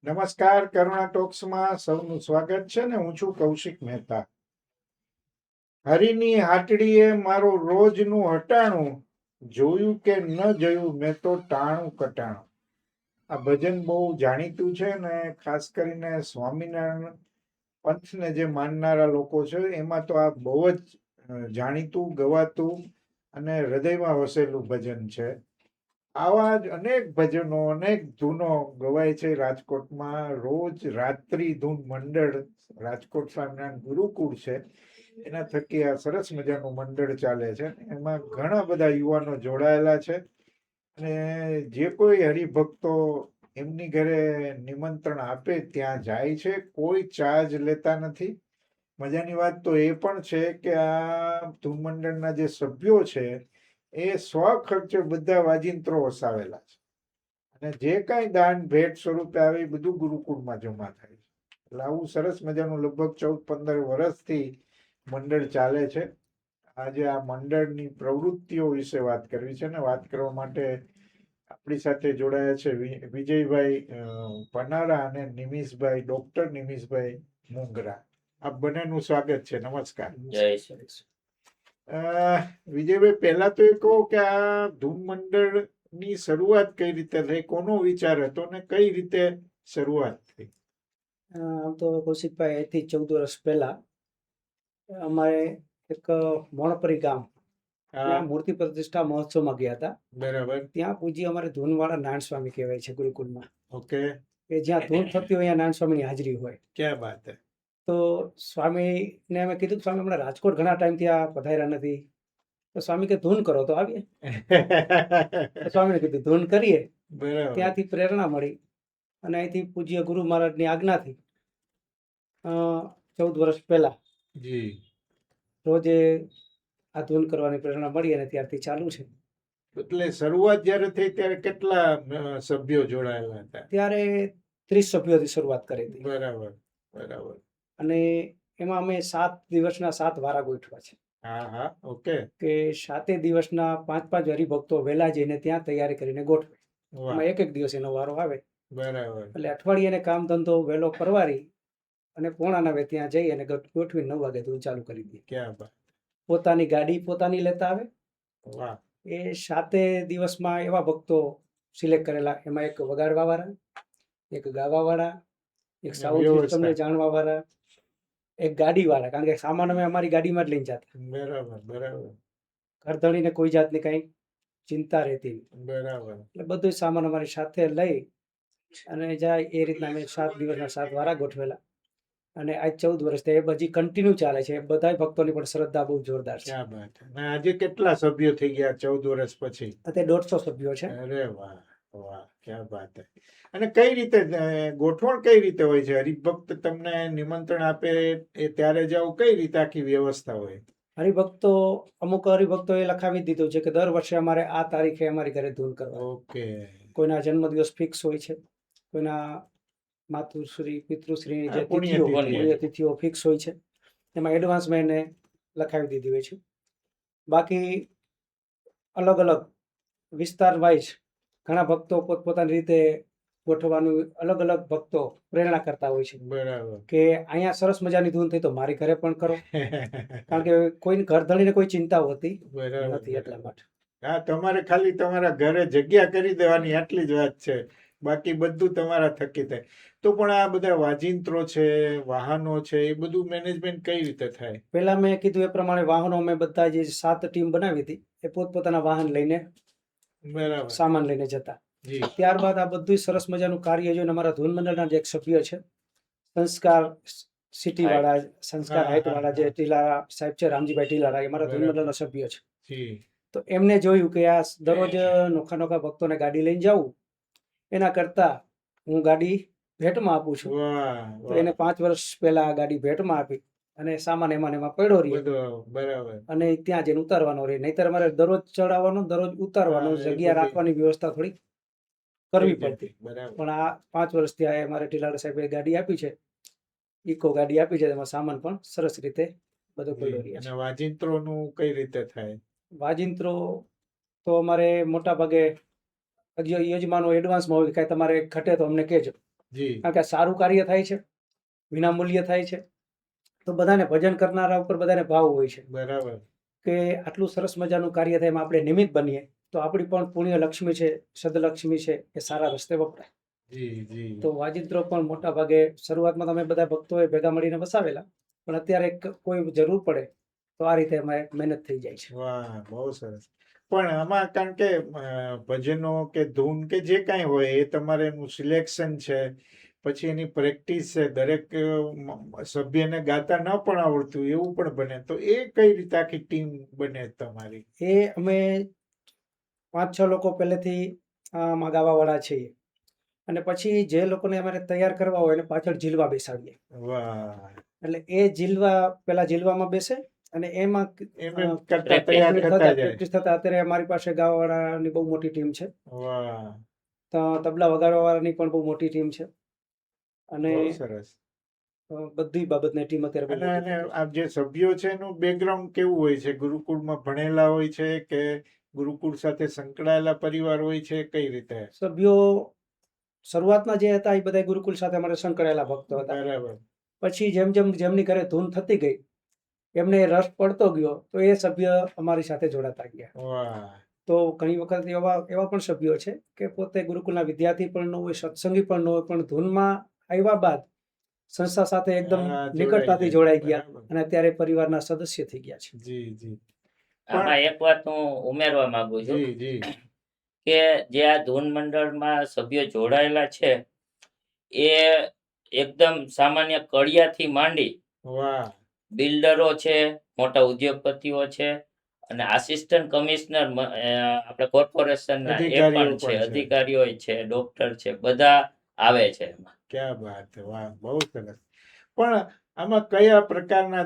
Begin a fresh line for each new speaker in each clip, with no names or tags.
નમસ્કાર, કરુણા ટોક્સમાં સૌનું સ્વાગત છે ને. હું છું કૌશિક મહેતા. હરિની હાટડીએ મારું રોજનું હટાણું, જોયું કે ન જોયું મેં તો ટાણું કટાણું. આ ભજન બહુ જાણીતું છે ને, ખાસ કરીને સ્વામિનારાયણ પંથને જે માનનારા લોકો છે એમાં તો આ બહુ જ જાણીતું, ગવાતું અને હૃદયમાં વસેલું ભજન છે. આવા જ અનેક ભજનો, અનેક ધૂનો ગવાય છે રાજકોટમાં. રોજ રાત્રિ ધૂન મંડળ, રાજકોટ સ્વામિનારાયણ ગુરુકુળ છે એના થકી આ સરસ મજાનું મંડળ ચાલે છે. એમાં ઘણા બધા યુવાનો જોડાયેલા છે અને જે કોઈ હરિભક્તો એમની ઘરે નિમંત્રણ આપે ત્યાં જાય છે. કોઈ ચાર્જ લેતા નથી. મજાની વાત તો એ પણ છે કે આ ધૂન મંડળના જે સભ્યો છે એ સ્વખર્ચે બધા વાજિંત્રો વસાવેલા છે અને જે કાંઈ દાન ભેટ સ્વરૂપે આવે એ બધું ગુરુકુળમાં જમા થાય છે. એટલે આવું સરસ મજાનું લગભગ 14-15 વર્ષથી મંડળ ચાલે છે. આજે આ મંડળની પ્રવૃત્તિઓ વિશે વાત કરવી છે ને વાત કરવા માટે આપણી સાથે જોડાયા છે વિજયભાઈ પનારા અને નિમિષભાઈ, ડોક્ટર નિમિષભાઈ મુંગરા. આપ બંનેનું સ્વાગત છે. નમસ્કાર.
જય શ્રી
વિજયભાઈ, પહેલા તો એ કહો કે આ ધૂન મંડળ ની શરૂઆત કઈ રીતે થઈ, કોનો વિચાર હતો ને કઈ રીતે શરૂઆત થઈ?
આમ તો કૌશિકભાઈ, આજથી 14 વર્ષ પહેલા અમારે એક મોણપરી ગામ ત્યાં મૂર્તિ પ્રતિષ્ઠા મહોત્સવમાં ગયા હતા.
બરાબર.
ત્યાં પૂજ્ય અમારે ધૂનવાળા નારાયણ સ્વામી કહેવાય છે ગુરુકુળમાં.
ઓકે.
કે જ્યાં ધૂન થતી હોય ત્યાં નારાયણ સ્વામીની હાજરી હોય.
ક્યાં વાત હે.
તો સ્વામીને અમે કીધું કે સ્વામી, હમણાં રાજકોટ ઘણા ટાઈમથી આ પધાર્યા નથી, તો સ્વામી કે ધૂન કરો તો આવીએ. તો સ્વામીને કીધું ધૂન કરીએ.
બરાબર.
ત્યાંથી પ્રેરણા મળી અને અહીંથી પૂજ્ય ગુરુ મહારાજની આજ્ઞાથી 14 વર્ષ પહેલા
જી
રોજે આ ધૂન કરવાની પ્રેરણા મળી અને ત્યારથી ચાલુ છે.
એટલે શરૂઆત જ્યારે થઈ ત્યારે કેટલા સભ્યો જોડાયેલા હતા?
ત્યારે 30 સભ્યોથી શરૂઆત કરી હતી.
બરાબર બરાબર.
અને એમાં અમે 7 દિવસના 7 વારા ગોઠવા છે.
હા હા. ઓકે.
કે 7 દિવસના 5-5 હરિભક્તો વહેલા જઈને ત્યાં તૈયારી કરીને ગોઠવે.
વાહ.
એમાં એક દિવસ એનો વારો આવે.
બરાબર.
એટલે અઠવાડિયે કામ ધંધો વહેલો પરવારી અને પોણા 9 ત્યાં જઈ અને ગોઠવી 9 વાગે ધૂન ચાલુ કરી દઈએ.
ક્યાં વાત.
પોતાની ગાડી પોતાની લેતા આવે.
વાહ.
એ 7 દિવસમાં એવા ભક્તો સિલેક્ટ કરેલા, એમાં એક વગાડવા વાળા, એક ગાવા વાળા, એક સાઉન્ડ સિસ્ટમને જાણવા વાળા, એક ગાડી વાળા. કારણ કે સામાન અમે અમારી ગાડીમાં જ લઈને જતા.
બરાબર બરાબર.
ઘરધણીને કોઈ જાતની કઈ ચિંતા રહેતી નહીં.
બરાબર.
એટલે બધું સામાન અમારી સાથે લઈ અને જાય. એ રીતના અમે 7 દિવસના 7 વારા ગોઠવેલા અને આજ 14 વર્ષ એ બધી કન્ટિન્યુ ચાલે છે. બધા ભક્તોની પણ શ્રદ્ધા બહુ જોરદાર છે.
ક્યાં વાત. અને આજે કેટલા સભ્યો થઈ ગયા 14 વર્ષ પછી?
અત્યારે 150 સભ્યો છે.
અરે વાહ વાહ, ક્યાં વાત હે. અને કઈ રીતે ગોઠવણ કઈ રીતે હોય છે? હરિભક્ત તમને નિમંત્રણ આપે એ ત્યારે જાવ, કઈ રીતે આખી વ્યવસ્થા હોય?
હરિભક્તો, અમુક હરિભક્તો એ લખાવી દીધું છે કે દર વર્ષે અમારે આ તારીખે અમારી ઘરે ધૂન કરવા.
ઓકે.
કોઈના જન્મદિવસ ફિક્સ હોય છે, કોઈના માતુશ્રી પિતૃશ્રીની જે તિથિઓ ફિક્સ હોય છે, એમાં એડવાન્સમાં એને લખાવી દીધી હોય છે. બાકી અલગ અલગ વિસ્તાર વાઇઝ ઘણા ભક્તો પોતપોતાની રીતે ગોઠવવાનું અલગ અલગ ભક્તો પ્રેરણા કરતા હોય છે.
બરાબર.
કે અહીંયા સરસ મજાની ધૂન થઈ તો મારી ઘરે પણ કરો. કારણ કે કોઈ ઘરધણીને કોઈ ચિંતા હોતી નથી એટલા માટે.
હા, તમારે ખાલી તમારા ઘરે જગ્યા કરી દેવાની આટલી જ વાત છે, બાકી બધું તમારા થકી થાય. તો પણ આ બધા વાજિંત્રો છે, વાહનો છે, એ બધું મેનેજમેન્ટ કઈ રીતે થાય?
પહેલા મેં કીધું એ પ્રમાણે વાહનો અમે બધા જે 7 ટીમ બનાવી હતી એ પોતપોતાના વાહન લઈને
બરાબર
સામાન લઈને જતા. ત્યારબાદ આ બધું સરસ મજાનું કાર્ય જોઈને અમારા ધૂન મંડળના જે એક સભ્ય છે, સંસ્કાર સિટી વાળા, સંસ્કાર હાઇટ વાળા જે ટીલારા સાહેબ છે, રામજીભાઈ ટીલારા, એ અમારા ધૂન મંડળના સભ્ય છે. તો એમને જોયું કે આ દરરોજ નોખા નોખા ભક્તોને ગાડી લઈને જવું એના કરતા હું ગાડી ભેટમાં આપું છું. તો એને 5 વર્ષ પહેલા આ ગાડી ભેટમાં આપી અને સામાન એમાં પડ્યો રહે અને ત્યાં જઈને ઉતારવાનો રહે. નહીતર અમારે દરરોજ ચડાવવાનો, દરરોજ ઉતારવાનો, જગ્યા રાખવાની વ્યવસ્થા થોડી કરવી પડતી. પણ આ 5 વર્ષથી આ અમારે ટીલારા સાહેબે ગાડી આપી છે, ઇકો ગાડી આપી છે. એમાં સામાન પણ સરસ રીતે બધો પડ્યો રહે છે.
વાજિંત્રોનું કઈ રીતે થાય?
વાજિંત્રો તો અમારે મોટા ભાગે યજમાનો એડવાન્સમાં હોય કે તમારે ઘટે તો અમને કહેજો.
જી
કારણ કે આ સારું કાર્ય થાય છે, વિનામૂલ્ય થાય છે, તો બધાને ભજન કરનારા ઉપર બધાને ભાવ હોય છે
બરાબર.
કે આટલું સરસ મજાનું કાર્ય થાય એમાં આપણે નિમિત્ત બનીએ તો આપણી પણ પુણ્ય લક્ષ્મી છે, સદલક્ષ્મી છે, એ સારા રસ્તે વપરાય.
જી જી
તો વાજિંત્રો પણ મોટા ભાગે શરૂઆતમાં તમે બધા ભક્તોએ ભેગા મળીને વસાવેલા, પણ અત્યારે કોઈ જરૂર પડે તો આ રીતે અમે મહેનત થઈ જાય છે.
વાહ, બહુ સરસ. પણ આમાં કારણ કે ભજનો કે ધૂન કે જે કાંઈ હોય એ તમારે એનું સિલેક્શન છે, પછી એની પ્રેક્ટિસ છે, દરેક સભ્યને ગાતા ન પણ આવડતું એવું પણ બને, તો એ કઈ રીતે આખી ટીમ બને તમારી?
એ અમે 5-6 લોકો પહેલેથી આમાં ગાવાવાળા છીએ, અને પછી જે લોકોને અમારે તૈયાર કરવા હોય એને પાછળ ઝીલવા બેસાડીએ.
વાહ,
એટલે એ ઝીલવા પેલા ઝીલવામાં બેસે અને એમાં
એમ એમ કરતા તૈયાર થતા જાય.
પ્રેક્ટિસ થતા અત્યારે અમારી પાસે ગાવાવાળાની બહુ મોટી ટીમ છે,
વાહ,
તો તબલા વગાડવાવાળાની પણ બહુ મોટી ટીમ છે, અને
બહુ સરસ.
બધી બાબતની ટીમ અત્યારે બહુ
અને
મોટી
અને
થઈ ગઈ છે.
આ જે સભ્યો છે એનું બેકગ્રાઉન્ડ કેવું હોય છે? ગુરુકુળમાં ભણેલા હોય છે કે ગુરુકુળ સાથે સંકળાયેલા પરિવાર હોય છે, કઈ રીતે?
સભ્યો શરૂઆતમાં જે હતા એ બધા ગુરુકુળ સાથે અમારે સંકળાયેલા ભક્તો હતા.
બરાબર.
પછી જેમ જેમ જેમની ઘરે ધૂન થતી ગઈ, એમને રસ પડતો ગયો, તો એ સભ્ય અમારી સાથે જોડાતા ગયા.
વાહ,
તો ઘણી વખત એવા એવા પણ સભ્યો છે કે પોતે ગુરુકુળના વિદ્યાર્થી પણ ન હોય, સત્સંગી પણ ન હોય, પણ ધૂનમાં આવ્યા બાદ સંસ્થા સાથે એકદમ
હા,
નિકટતાથી
જાય.
જોડાઈ ગયા
બરાબર.
અને અત્યારે પરિવારના સદસ્ય થઈ ગયા છે.
જી જી
આમાં
પણ
એક વાત હું ઉમેરવા માંગુ છું
જી જી
કે જે આ ધૂન મંડળમાં સભ્યો જોડાયેલા છે એ એકદમ સામાન્ય કડિયાથી માંડી
વાહ,
બિલ્ડરો છે, મોટા ઉદ્યોગપતિઓ છે, અને આસિસ્ટન્ટ કમિશનર આપણે કોર્પોરેશનના એ
અધિકારીઓ
પણ છે,
પણ છે.
અધિકારીઓ છે, ડોક્ટર છે, બધા આવે છે એમાં.
ક્યાં બાત છે, વાહ, બહુ સરસ. પણ આમાં કયા પ્રકારના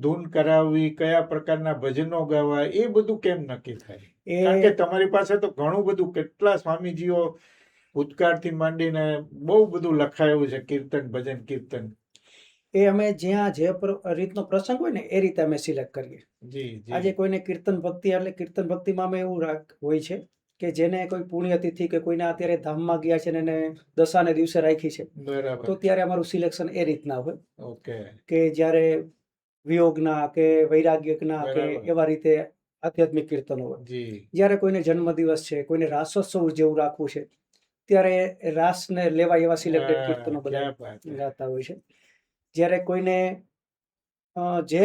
ધૂન કરાવવી, કયા પ્રકારના ભજનો ગાવા, એ બધું કેમ નક્કી થાય? કારણ કે
એ
તમારી પાસે તો ઘણું બધું, કેટલા સ્વામીજીઓ ભૂતકાળથી માંડીને બહુ બધું લખાયું છે, કીર્તન, ભજન, કીર્તન.
એ અમે જ્યાં જે રીતનો પ્રસંગ હોય ને એ રીતે અમે સિલેક્ટ કરીએ.
જી
આજે
જી
કોઈને કીર્તન ભક્તિ, એટલે કીર્તન ભક્તિમાં અમે એવું હોય છે કે જેને કોઈ પુણ્યતિથિ કે કોઈના અત્યારે ધામમાં ગયા છે ને એને દશાને દિવસે રાખી છે,
બરાબર.
તો ત્યારે અમારું સિલેક્શન એ રીતના હોય
ઓકે.
કે જ્યારે વિયોગના કે વૈરાગ્યના કે
બરાબર.
એવા રીતે આધ્યાત્મિક કીર્તનો હોય.
જી
જ્યારે કોઈને જન્મદિવસ છે, કોઈને રાસોત્સવ જેવું રાખવું છે, ત્યારે રાસને લેવા એવા સિલેક્ટેડ
હા,
કીર્તનો બધા
ક્યાં બાત છે.
ગાતા હોય છે. જ્યારે કોઈને જે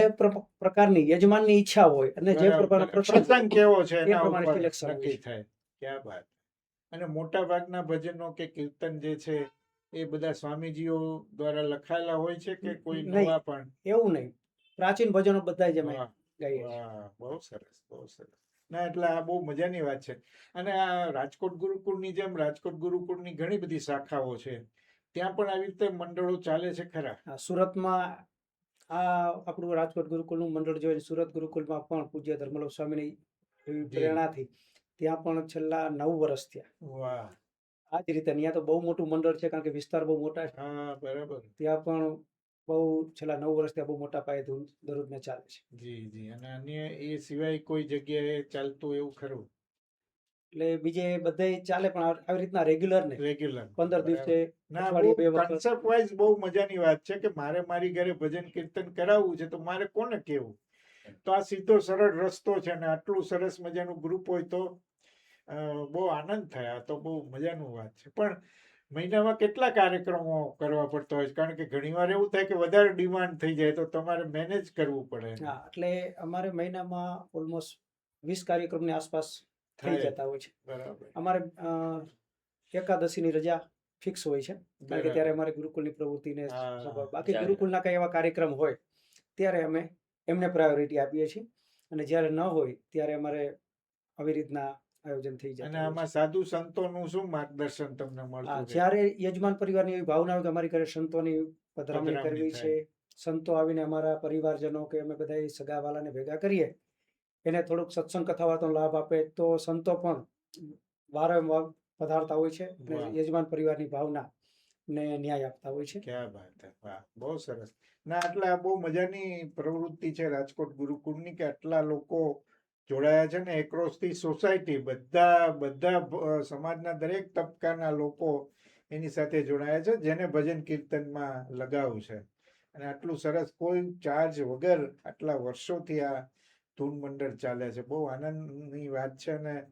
પ્રકારની યજમાનની ઈચ્છા હોય અને જે
બરાબર.
પ્રકારનો પ્રસંગ
પ્રસંગ કેવો છે
એ
એના
પ્રમાણે
ઉપર
સિલેક્શન હોય
નક્કી
છે.
થાય. ક્યાં બાત. અને મોટા ભાગના ભજનો કે કીર્તન જે છે એ બધા સ્વામીજીઓ દ્વારા લખાયેલા હોય છે કે કોઈ
નહીં,
નવા પણ?
એવું નહીં, પ્રાચીન ભજનો બધા જ અમે
વાહ
ગાઈએ છીએ.
વાહ, બહુ સરસ, બહુ સરસ. ના, એટલે આ બહુ મજાની વાત છે. અને આ રાજકોટ ગુરુકુળની જેમ રાજકોટ ગુરુકુળની ઘણી બધી શાખાઓ છે, ત્યાં પણ આવી રીતે મંડળો ચાલે છે ખરા?
સુરતમાં આપણું રાજકોટ ગુરુકુળનું મંડળ જોઈએ, સુરત ગુરુકુળમાં પણ પૂજ્ય ધર્મલોક સ્વામીની એવી
જી.
પ્રેરણાથી ત્યાં પણ છેલ્લા 9 વર્ષ થયા.
વાહ,
આ જ રીતે ત્યાં તો બહુ મોટું મંડળ છે, કારણ કે વિસ્તાર બહુ મોટા છે.
હા, બરાબર.
ત્યાં પણ બહુ છેલ્લા 9 વર્ષ ત્યાં બહુ મોટા પાયે ધૂન દરરોજને ચાલે છે.
જી જી અને અન્ય એ સિવાય કોઈ જગ્યાએ ચાલતું એવું ખરું?
એટલે બીજે બધે ચાલે, પણ આવી રીતના રેગ્યુલર ને
રેગ્યુલર
15 દિવસે,
ના, બહુ
અઠવાડિયે 2 વખત.
કન્સેપ્ટ વાઇઝ બહુ મજાની વાત છે કે મારે મારી ઘરે ભજન કીર્તન કરાવવું છે તો મારે કોને કેવું? તો આ સીધો સરળ રસ્તો છે અને આટલું સરસ મજાનું ગ્રુપ હોય તો બહુ આનંદ થાય. આ તો બહુ મજાનું વાત છે. પણ મહિનામાં કેટલા કાર્યક્રમો કરવા પડતા હોય છે? કારણ કે ઘણીવાર એવું થાય કે વધારે ડિમાન્ડ થઈ જાય તો તમારે મેનેજ કરવું પડે.
હા, એટલે અમારે મહિનામાં ઓલમોસ્ટ 20 કાર્યક્રમની આસપાસ થઈ
થાય.
જતા હોય છે.
બરાબર.
અમારે એકાદશીની રજા ફિક્સ હોય છે, કારણ કે ત્યારે
બરાબર.
અમારે ગુરુકુળની પ્રવૃત્તિને
હા,
બાકી
ચાલે.
ગુરુકુળના કઈ એવા કાર્યક્રમ હોય ત્યારે અમે એમને પ્રાયોરિટી આપીએ છીએ, અને જ્યારે ન હોય ત્યારે અમારે આવી રીતના આયોજન થઈ
અને
જતું હોય
આમાં
છે.
સાધુ સંતોનું શું માર્ગદર્શન તમને મળતું રહે?
જ્યારે યજમાન પરિવારની એવી ભાવના હોય કે અમારી ઘરે સંતોની પધરામણી
પધરામણી
કરવી
થાય.
છે, સંતો આવીને અમારા પરિવારજનો કે અમે બધા સગાવાલાને ભેગા કરીએ, એને થોડુંક સત્સંગ કથા વાર્તાનો લાભ આપે, તો સંતો પણ વારંવાર પધારતા હોય છે અને
વાહ.
યજમાન પરિવારની ભાવના ને ન્યાય આપતા હોય છે.
ક્યાં બાત હે. વાહ, બહુ સરસ. ના, એટલે આ બહુ મજાની પ્રવૃત્તિ છે રાજકોટ ગુરુકુળની કે આટલા લોકો જોડાયા છે ને એક્રોસ થી સોસાયટી બધા સમાજના દરેક તબક્કાના લોકો એની સાથે જોડાયા છે જેને ભજન કીર્તનમાં લગાવ છે. અને આટલું સરસ કોઈ ચાર્જ વગર આટલા વર્ષોથી આ ધૂન મંડળ ચાલે છે. બહુ આનંદની વાત છે. અને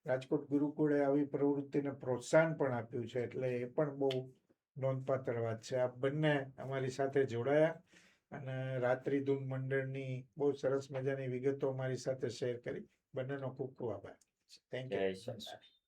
રાજકોટ ગુરુકુળે આવી પ્રવૃત્તિને પ્રોત્સાહન પણ આપ્યું છે, એટલે એ પણ બહુ નોંધપાત્ર વાત છે. આ બંને અમારી સાથે જોડાયા અને રાત્રિ ધૂન મંડળની બહુ સરસ મજાની વિગતો અમારી સાથે શેર કરી. બંનેનો ખૂબ ખૂબ આભાર. Thank you.
જય સોમનાથ.